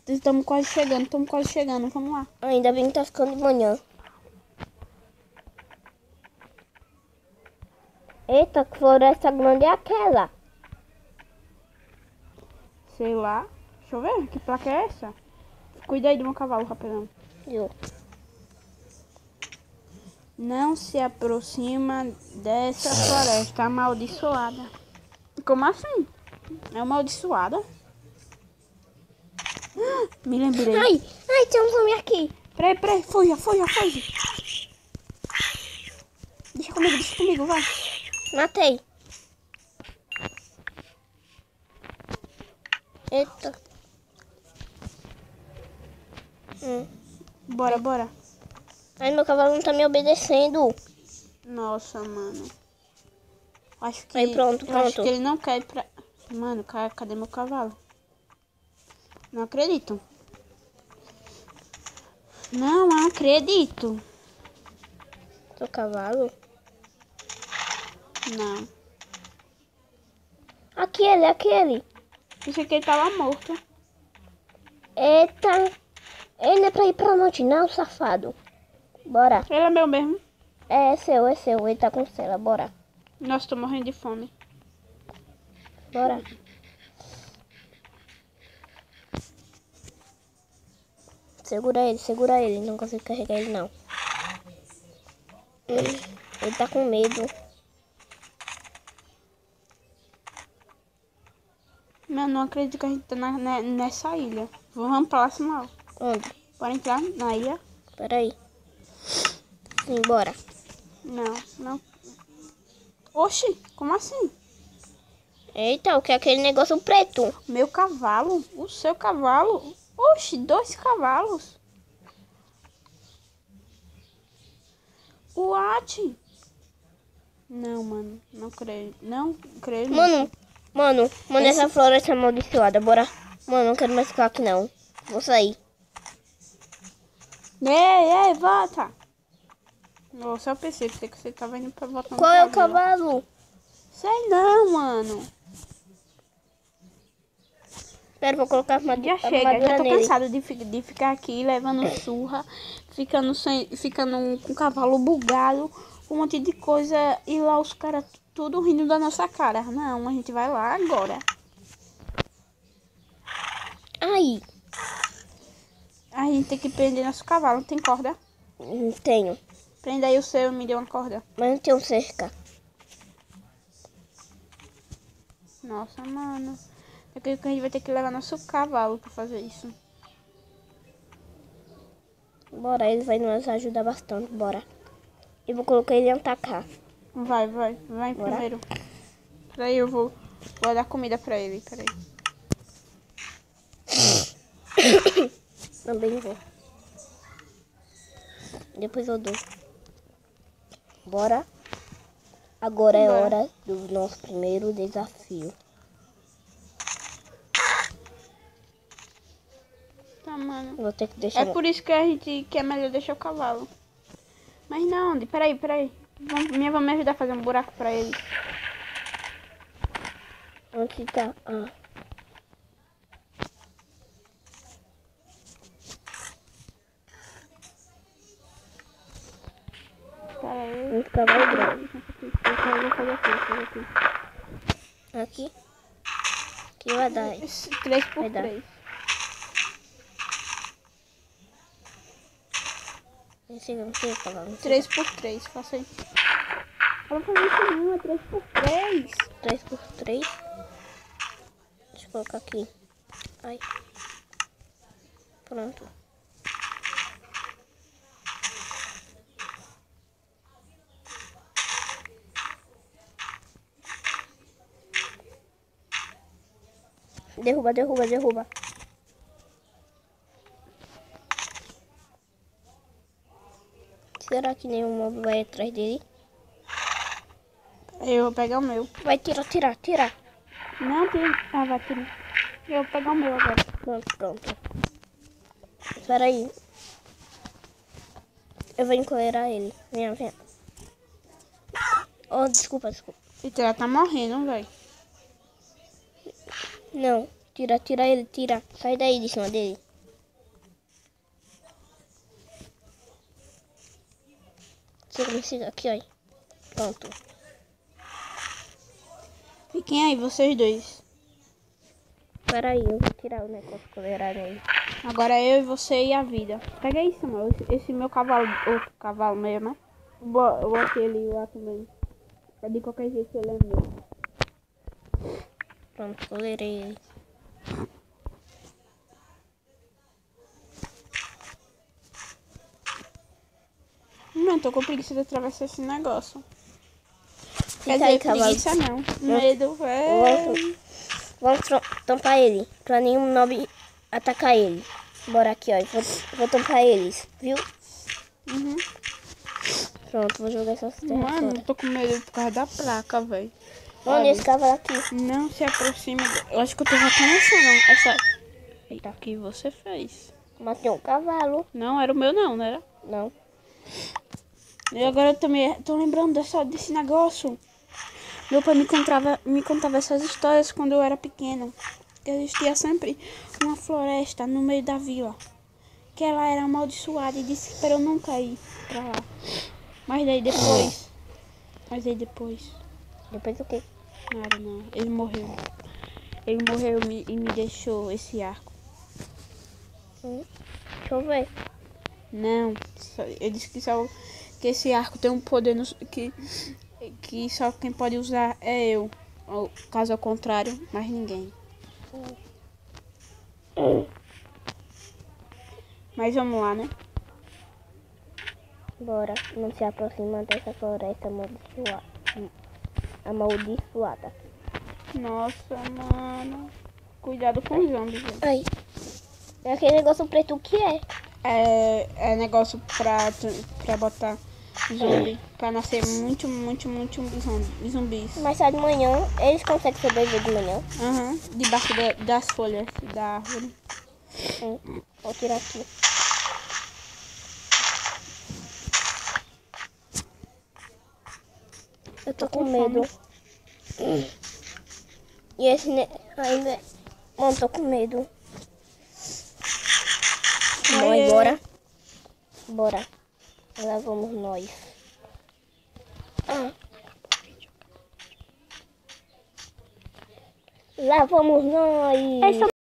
Estamos quase chegando, vamos lá. Ainda bem que tá ficando de manhã. Eita, que floresta grande é aquela? Sei lá. Deixa eu ver, que placa é essa? Cuida aí do meu cavalo, rapidão. Eu. Não se aproxima dessa floresta amaldiçoada. Como assim? É amaldiçoada? Me lembrei. Ai, tem um homem aqui. Peraí, fuja. Deixa comigo, vai. Matei. Eita. Bora. Ai, meu cavalo não tá me obedecendo. Nossa, mano. Acho que... Aí, pronto. Eu acho que ele não quer ir pra... Mano, cadê meu cavalo? Não acredito. Não acredito. Seu cavalo? Não. Aquele. Pensei que ele tava morto. Eita. Ele não é pra ir pra onde não, safado. Bora. Ele é meu mesmo. É seu. Ele tá com cela. Bora. Nossa, tô morrendo de fome. Bora. Segura ele. Não consigo carregar ele, não. Ele tá com medo. Mano, não acredito que a gente tá nessa ilha. Vamos pra lá, Samuel. Onde? Bora entrar na ilha? Peraí. Sim, bora. Não. Oxi, como assim? Eita, o que é aquele negócio preto? Meu cavalo? O seu cavalo? Oxi, 2 cavalos. What? Não, mano, não creio. Não creio. Mano, essa floresta é amaldiçoada, bora. Mano, não quero mais ficar aqui, não. Vou sair. Ei, volta. Nossa, eu pensei que você tava indo pra voltar. Qual é o cavalo? Sei não, mano. Espera, vou colocar uma Já chega, já tô cansado de ficar aqui levando surra, ficando com o cavalo bugado, um monte de coisa, e lá os caras tudo rindo da nossa cara. Não, a gente vai lá agora. Ai. A gente tem que prender nosso cavalo, tem corda? Tenho. Prenda aí o seu e me dê uma corda. Mas não tenho cerca. Nossa, mano. Eu creio que a gente vai ter que levar nosso cavalo pra fazer isso. Bora, ele vai nos ajudar bastante, bora. Eu vou colocar ele em atacar. Vai Bora. primeiro. Peraí, eu vou dar comida pra ele, peraí. Também vou. Depois eu dou. Bora. Agora é hora do nosso primeiro desafio. Tá, mano. Vou ter que deixar... É por isso que é melhor deixar o cavalo. Mas não, peraí. Minha vai me ajudar a fazer um buraco pra ele. Onde tá? Peraí. Um cavalo grande. Eu vou fazer aqui. Aqui? Que vai dar? 3 por 3. Não sei falar. 3 por 3, faça aí. Eu vou fazer isso não, é 3 por 3. 3 por 3. Deixa eu colocar aqui. Ai. Pronto. Derruba. Será que nenhum mob vai atrás dele? Eu vou pegar o meu. Vai, tira. Não tem. Ah, vai tirar. Eu vou pegar o meu agora. Pronto. Espera aí. Eu vou encolerar ele. Vem. Oh, desculpa. Eita, ela tá morrendo, velho. Não. Tira ele, tira. Sai daí de cima dele. Siga aqui, ó. Pronto. Fiquem aí, vocês dois. Espera aí, eu vou tirar o negócio colorado aí. Agora eu e você e a vida. Pega aí, Samuel. Esse meu cavalo, outro cavalo mesmo, né? Ou aquele lá também. De qualquer jeito ele é meu. Pronto, colerei ele. Não, tô com preguiça de atravessar esse negócio. Fica Quer aí, dizer, cavalo. preguiça não. Medo, velho. Vamos tampar ele, pra nenhum mob atacar ele. Bora aqui, ó. Vou tampar eles, viu? Uhum. Pronto, vou jogar essas terras Mano, fora. tô com medo por causa da placa, velho. Olha esse cavalo aqui. Não se aproxima. Eu acho que eu tô reconhecendo essa. Eita, que você fez? Matei um cavalo. Não, era o meu não, né? Não. E agora eu também tô lembrando desse negócio. Meu pai me contava essas histórias quando eu era pequeno. Que existia sempre uma floresta no meio da vila. Que ela era amaldiçoada e disse para eu nunca ir pra lá. Mas daí depois. Depois o quê? Nada não. Ele morreu. Ele morreu e me deixou esse arco. Deixa eu ver. Não. Ele disse que esse arco tem um poder que só quem pode usar é eu. Ou, caso ao contrário, mais ninguém. Mas vamos lá, né? Bora. Não se aproxima dessa floresta amaldiçoada. Nossa, mano. Cuidado com os zombies, velho. Ai. É aquele negócio preto, o que é? É negócio pra botar zumbi. Pra nascer muito zumbis. Mas só de manhã, eles conseguem sobreviver de manhã. Aham. Debaixo das folhas da árvore. Vou tirar aqui. Eu tô com medo. E esse ainda. Mano, tô com medo. Bom, bora. Bora. Lá vamos nós. Lá vamos nós.